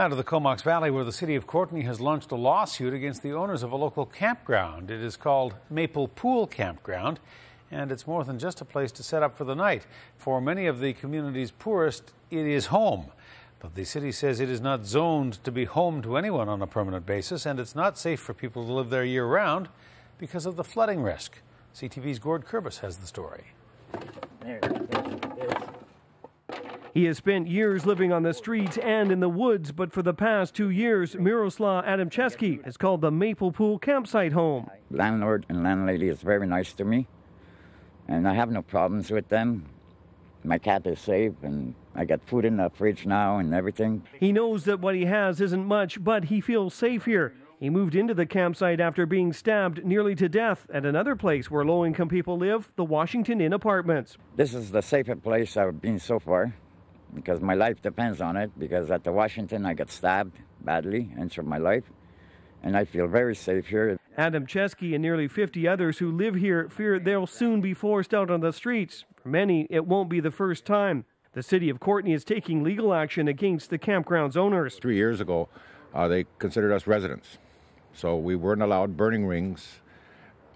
Now to the Comox Valley, where the city of Courtenay has launched a lawsuit against the owners of a local campground. It is called Maple Pool Campground, and it's more than just a place to set up for the night. For many of the community's poorest, it is home. But the city says it is not zoned to be home to anyone on a permanent basis, and it's not safe for people to live there year-round because of the flooding risk. CTV's Gord Kurbis has the story. He has spent years living on the streets and in the woods, but for the past 2 years, MIROSLAW ADAMCZEWSKI has called the Maple Pool campsite home. Landlord and landlady is very nice to me, and I have no problems with them. My cat is safe, and I got food in the fridge now and everything. He knows that what he has isn't much, but he feels safe here. He moved into the campsite after being stabbed nearly to death at another place where low-income people live, the Washington Inn Apartments. This is the safest place I've been so far, because my life depends on it, because at the Washington I got stabbed badly, injured my life, and I feel very safe here. ADAMCZEWSKI and nearly 50 others who live here fear they'll soon be forced out on the streets. For many, it won't be the first time. The city of Courtenay is taking legal action against the campground's owners. 3 years ago, they considered us residents. So we weren't allowed burning rings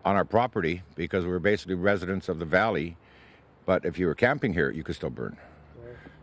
on our property because we were basically residents of the valley. But if you were camping here, you could still burn.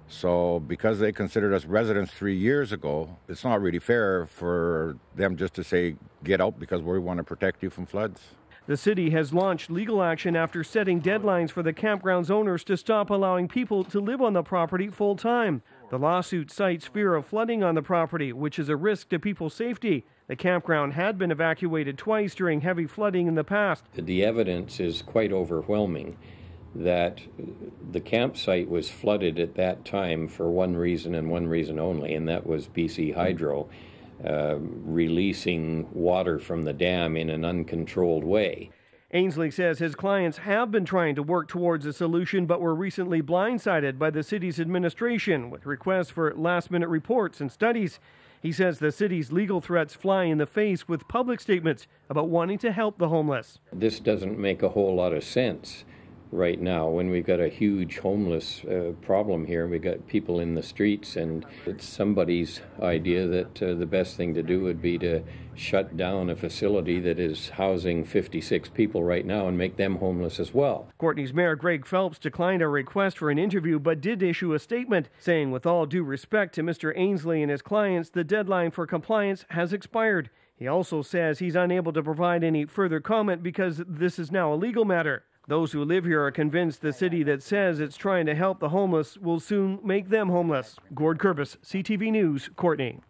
So because they considered us residents 3 years ago, it's not really fair for them just to say, get out because we want to protect you from floods. The city has launched legal action after setting deadlines for the campground's owners to stop allowing people to live on the property full time. The lawsuit cites fear of flooding on the property, which is a risk to people's safety. The campground had been evacuated twice during heavy flooding in the past. The evidence is quite overwhelming that the campsite was flooded at that time for one reason and one reason only, and that was BC Hydro releasing water from the dam in an uncontrolled way. ANSLEY says his clients have been trying to work towards a solution, but were recently blindsided by the city's administration with requests for last-minute reports and studies. He says the city's legal threats fly in the face with public statements about wanting to help the homeless. This doesn't make a whole lot of sense right now when we've got a huge homeless problem here. We've got people in the streets, and it's somebody's idea that the best thing to do would be to shut down a facility that is housing 56 people right now and make them homeless as well. Courtenay's Mayor Greg Phelps declined a request for an interview but did issue a statement saying, with all due respect to Mr. Ainsley and his clients, the deadline for compliance has expired. He also says he's unable to provide any further comment because this is now a legal matter. Those who live here are convinced the city that says it's trying to help the homeless will soon make them homeless. Gord Kurbis, CTV News, Courtenay.